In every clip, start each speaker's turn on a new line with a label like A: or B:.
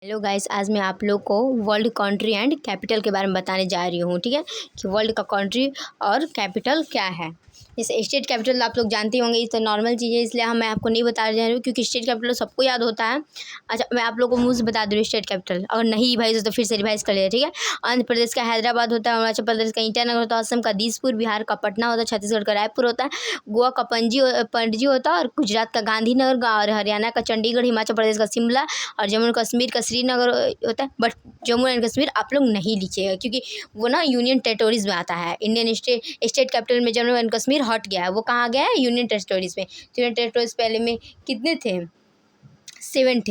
A: Hello guys, आज मैं आप लोग को वर्ल्ड कंट्री एंड कैपिटल के बारे में बताने जा रही हूँ। ठीक है कि वर्ल्ड का कंट्री और कैपिटल क्या है। जैसे स्टेट कैपिटल आप लोग जानते होंगे, ये तो नॉर्मल चीज़ है, इसलिए मैं आपको नहीं बता रही हूँ क्योंकि स्टेट कैपिटल सबको याद होता है। अच्छा, मैं आप लोग को मुँह से बता दूँ स्टेट कैपिटल, अगर नहीं भाई तो फिर से रिवाइज कर लिया। ठीक है, आंध्र प्रदेश का हैदराबाद होता है, अरुणाचल प्रदेश का ईटानगर होता है, असम का दिसपुर, बिहार का पटना होता है, छत्तीसगढ़ का रायपुर होता है, गोवा का पणजी होता है, और गुजरात का गांधीनगर, और हरियाणा का चंडीगढ़, हिमाचल प्रदेश का शिमला, और जम्मू एंड कश्मीर का श्रीनगर होता है। बट जम्मू एंड कश्मीर आप लोग नहीं लिखिएगा क्योंकि वो ना यूनियन टेरिटोरीज में आता है। इंडियन स्टेट कैपिटल में जम्मू एंड कश्मीर हट गया है, वो कहाँ गया है? यूनियन टेरिटोरीज में। यूनियन टेरिटोरीज पहले में कितने थे? 7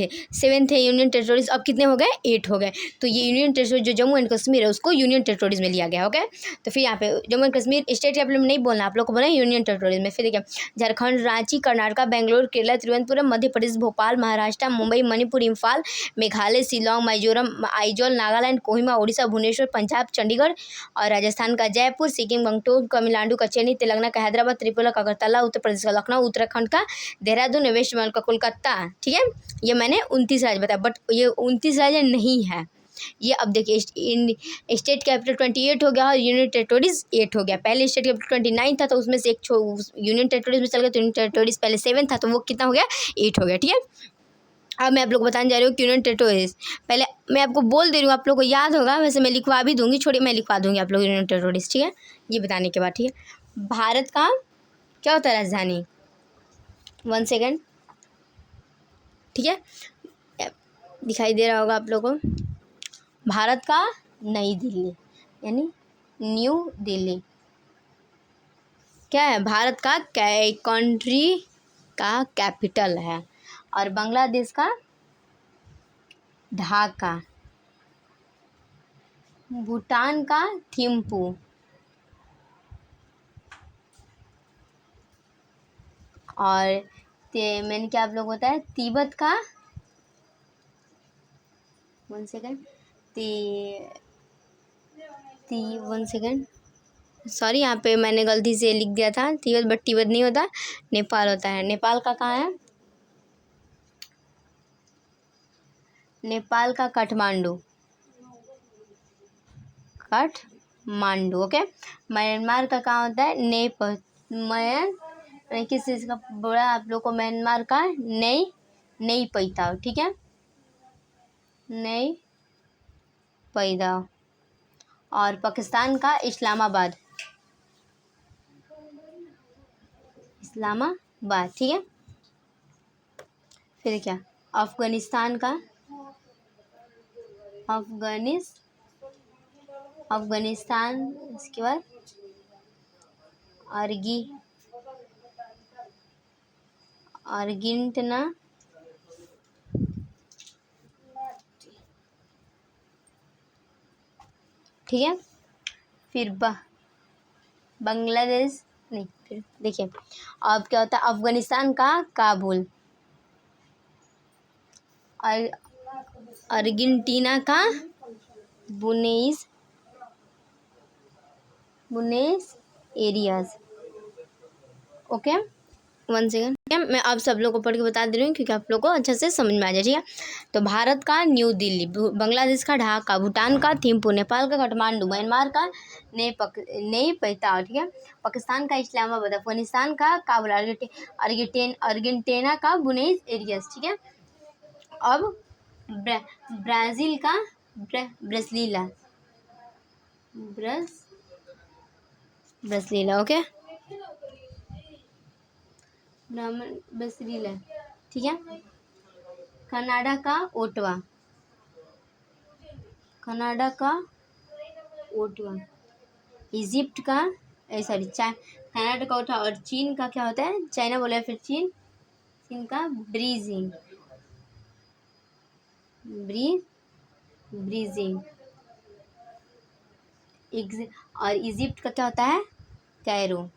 A: थे यूनियन टेरिटोरीज, अब कितने हो गए? 8 हो गए। तो ये यूनियन टेरिटोरी जो जम्मू एंड कश्मीर है उसको यूनियन टेरिटोरीज में लिया गया। ओके, तो फिर यहाँ पे Jammu and Kashmir state capital में नहीं बोलना, आप लोग को बोलना यूनियन टेरिटोरीज में। फिर देखिए, झारखंड, रांची, कर्नाटक, बेंगलोर, केरला, तिरुवनंतपुरम, मध्य प्रदेश, भोपाल, महाराष्ट्र, मुंबई, मणिपुर, इम्फाल, मेघालय, शिलोंग, मिजोरम, आइजोल, नागालैंड, कोहिमा, उड़ीसा, भुवनेश्वर, पंजाब, चंडीगढ़, और राजस्थान का जयपुर, सिक्किम, गंगटोक, तमिलनाडु का चेन्नई, तेलंगाना का हैदराबाद, त्रिपुरा का अगरतला, उत्तर प्रदेश का लखनऊ, उत्तराखंड का देहरादून, वेस्ट बंगाल का कोलकाता। ठीक है, ये मैंने 29 राज्य बताया, बट ये 29 राज्य नहीं है। ये अब देखिए, स्टेट कैपिटल 28 हो गया और यूनियन टेरिटोरीज 8 हो गया। पहले स्टेट कैपिटल 29 था तो उसमें से एक यूनियन टेरिटोरीज में चल गया, तो यूनियन टेरिटोरीज पहले 7 था तो वो कितना हो गया? 8 हो गया। ठीक है, अब मैं आप लोग को बताने जा रही हूँ कि यूनियन टेरिटोरीज पहले मैं आपको बोल दे रही हूँ, आप लोग को याद होगा, वैसे मैं लिखवा भी दूंगी, छोड़िए मैं लिखवा दूंगी आप लोग यूनियन टेरिटोरीज। ठीक है, ये बताने के बाद ठीक है, भारत का क्या होता है राजधानी? 1 सेकेंड। ठीक है, दिखाई दे रहा होगा आप लोगों को, भारत का नई दिल्ली यानी न्यू दिल्ली क्या है? भारत का कंट्री का कैपिटल है। और बांग्लादेश का ढाका, भूटान का थिम्पू, और मैंने क्या आप लोग को बताया, तिब्बत का 1 सेकेंड, 1 सेकेंड, सॉरी यहाँ पे मैंने गलती से लिख दिया था तिब्बत, बट तिब्बत नहीं होता, नेपाल होता है। नेपाल का कहाँ है? नेपाल का काठमांडू, ओके। म्यांमार का कहाँ होता है? किस चीज़ का बोला आप लोग को? म्यांमार का नई पैताव। ठीक है, नई पैताव। और पाकिस्तान का इस्लामाबाद, ठीक है। फिर क्या, अफगानिस्तान का अफगानिस्तान, इसके बाद अर्जेंटीना, ठीक है। फिर बांग्लादेश नहीं, फिर देखिए अब क्या होता है, अफगानिस्तान का काबुल, और अर्जेंटीना का बुनेस एरियाज। ओके, 1 सेकेंड, मैं आप सब लोग को पढ़ के बता दे रही हूँ क्योंकि आप लोग को अच्छे से समझ में आ जाए। ठीक है, तो भारत का न्यू दिल्ली, बांग्लादेश का ढाका, भूटान का थिम्पू, नेपाल का काठमांडू, म्यांमार का नई पैताव, ठीक है, पाकिस्तान का इस्लामाबाद, अफगानिस्तान का काबुल, अर्जेंटीना का बुनेस एरियाज। ठीक है, अब ब्राज़ील का ब्रसलीला, ओके, ब्रसलीला, ठीक है। कनाडा का ओटावा, इजिप्ट का कनाडा का ओटावा, और चीन का क्या होता है? चाइना बोला, फिर चीन का ब्रीजिंग, और इजिप्ट का क्या होता है? कैरो।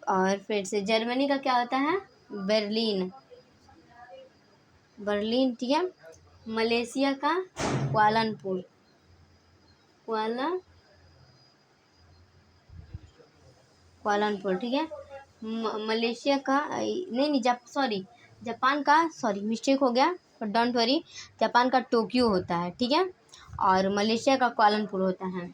A: और फिर से जर्मनी का क्या होता है? बर्लिन, ठीक है। मलेशिया का कुआलालंपुर, ठीक है। मलेशिया का नहीं, जापान का, मिस्टेक हो गया, और डोंट वरी, जापान का टोक्यो होता है, ठीक है, और मलेशिया का कुआलालंपुर होता है।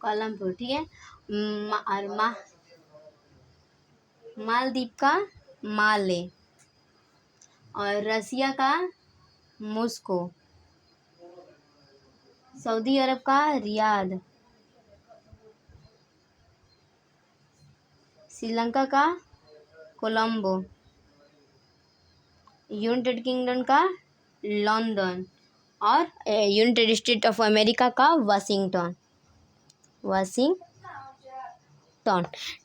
A: कुआलालंपुर, ठीक है। और मालदीव का माले, और रसिया का मॉस्को, सऊदी अरब का रियाद, श्रीलंका का कोलंबो, यूनाइटेड किंगडम का लंदन, और यूनाइटेड स्टेट ऑफ अमेरिका का वाशिंगटन।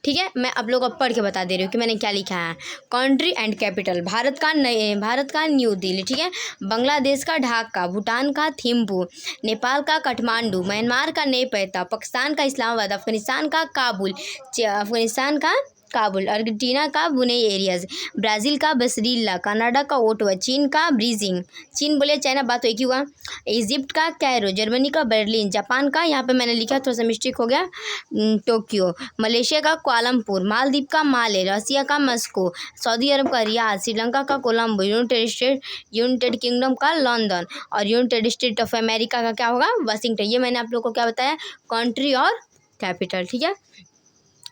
A: ठीक है, मैं आप लोगों को पढ़ के बता दे रही हूँ कि मैंने क्या लिखा है। कंट्री एंड कैपिटल, भारत का न्यू दिल्ली, ठीक है। बांग्लादेश का ढाका, भूटान का थिम्पू, नेपाल का काठमांडू, म्यांमार का नेपैता, पाकिस्तान का इस्लामाबाद, अफगानिस्तान का काबुल, अर्जेंटीना का बुनई एरियाज, ब्राज़ील का बसरीला, कनाडा का ओटावा, चीन का बीजिंग, चीन बोले चाइना, बात तो एक ही हुआ, इजिप्ट का कैरो, जर्मनी का बर्लिन, जापान का, यहाँ पे मैंने लिखा थोड़ा सा मिस्टेक हो गया, टोक्यो, मलेशिया का कुआलालंपुर, मालदीव का माले, रसिया का मॉस्को, सऊदी अरब का रियाद, श्रीलंका का कोलंबो, यूनाइटेड किंगडम का लंदन, और यूनाइटेड स्टेट ऑफ अमेरिका का क्या होगा, वाशिंगटन। ये मैंने आप लोग को क्या बताया, कंट्री और कैपिटल, ठीक है।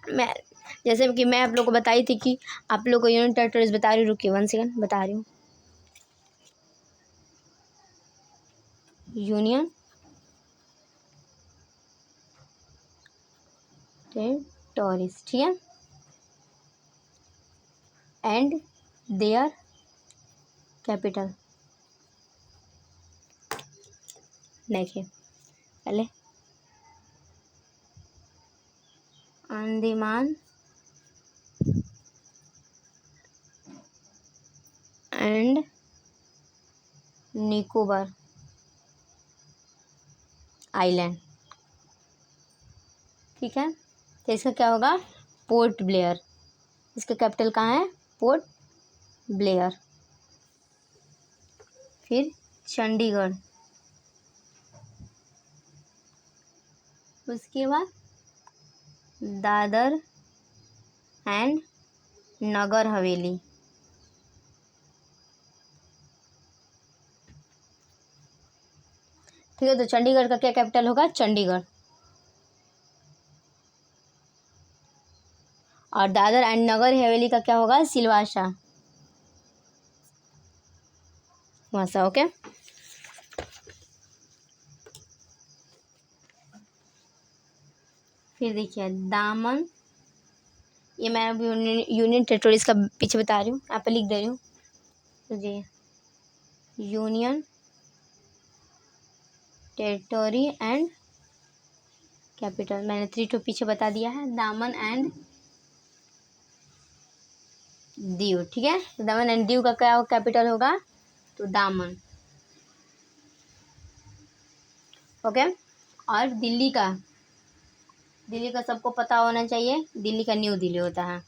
A: मैं जैसे कि मैं आप लोग को बताई थी कि आप लोग को यूनियन टेरिटरीज बता रही हूँ, रुकिए 1 सेकंड बता रही हूँ। यूनियन टेरिटरीज, ठीक है, एंड देयर कैपिटल। देखिए पहले अंडमान एंड निकोबार आइलैंड, ठीक है। तो इसका क्या होगा, पोर्ट ब्लेयर। इसका कैपिटल कहाँ है, पोर्ट ब्लेयर। फिर चंडीगढ़, उसके बाद दादर एंड नगर हवेली, ठीक है। तो चंडीगढ़ का क्या कैपिटल होगा, चंडीगढ़, और दादर एंड नगर हवेली का क्या होगा, सिलवासा, वहाँ, ओके। फिर देखिए दामन, ये मैं अभी यूनियन टेरिटरीज का पीछे बता रही हूँ, यहाँ पे लिख दे रही हूँ, तो जी यूनियन टेरिटरी एंड कैपिटल मैंने 3 तो पीछे बता दिया है, दामन एंड दीव, ठीक है। तो दामन एंड दीव का क्या कैपिटल होगा, तो दामन, ओके। और दिल्ली का सबको पता होना चाहिए, दिल्ली का न्यू दिल्ली होता है,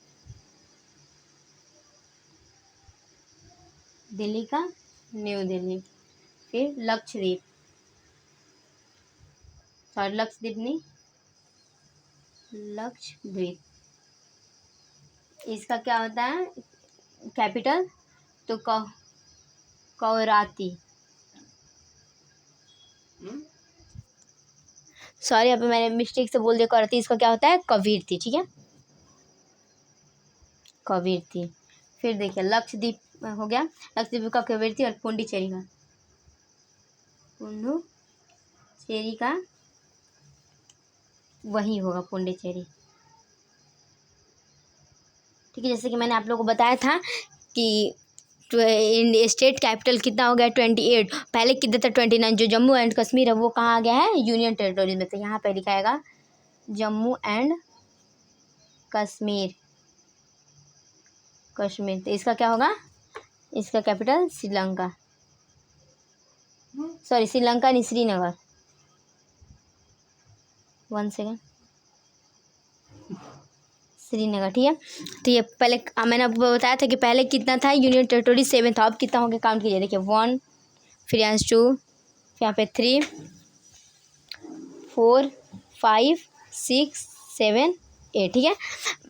A: दिल्ली का न्यू दिल्ली। फिर लक्षद्वीप, सॉरी लक्षद्वीप नहीं, लक्षद्वीप, इसका क्या होता है कैपिटल, तो कवराती, सॉरी यहाँ पे मैंने मिस्टेक से बोल दिया कवराती, इसका क्या होता है कवरत्ती, ठीक है, कवरत्ती। फिर देखिए लक्षद्वीप हो गया, लक्षद्वीप का कवरत्ती, और पुडुचेरी का वही होगा पुडुचेरी, ठीक है। जैसे कि मैंने आप लोगों को बताया था कि स्टेट कैपिटल कितना हो गया 28, पहले कितना था 29। जो जम्मू एंड कश्मीर है वो कहाँ आ गया है, यूनियन टेरिटरीज में। तो यहाँ पे लिखाएगा जम्मू एंड कश्मीर, तो इसका क्या होगा, इसका कैपिटल श्रीलंका, सॉरी श्रीलंका नहीं, श्रीनगर, 1 सेकेंड, श्रीनगर, ठीक है। तो ये पहले मैंने आपको बताया था कि पहले कितना था यूनियन टेरिटरी 7 था, अब कितना हो गया काउंट कीजिए, देखिए 1, फिर यहाँ 2, फिर यहाँ पे 3, 4, 5, 6, 7, 8, ठीक है।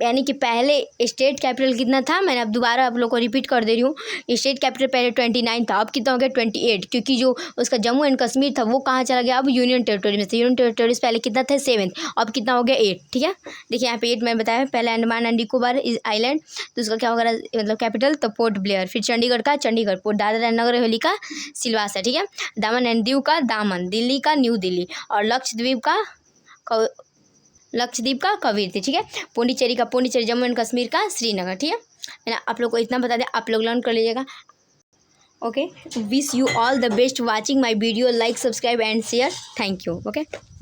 A: यानी कि पहले स्टेट कैपिटल कितना था, मैंने अब दोबारा आप लोग को रिपीट कर दे रही हूँ। स्टेट कैपिटल पहले 29 था, अब कितना हो गया 28, क्योंकि जो उसका जम्मू एंड कश्मीर था वो कहाँ चला गया, अब यूनियन टेरिटोरी में था। यूनियन टेरिटोरीज पहले कितना था 7, अब कितना हो गया 8, ठीक है। देखिए यहाँ पे 8 मैंने बताया, पहले अंडमान एंड निकोबार आइलैंड, तो उसका क्या होगा मतलब कैपिटल, तो पोर्ट ब्लेयर। फिर चंडीगढ़ का चंडीगढ़, पोर्ट दादरा एंड नगर हवेली का सिलवासा, ठीक है। दामन एंड दीव का दामन, दिल्ली का न्यू दिल्ली, और लक्षद्वीप का कवरत्ती, ठीक है। पुडुचेरी का पुडुचेरी, जम्मू एंड कश्मीर का श्रीनगर, ठीक है। मैंने आप लोग को इतना बता दिया, आप लोग लर्न कर लीजिएगा। Okay, wish you all the best watching my video, like subscribe and share, thank you. Okay.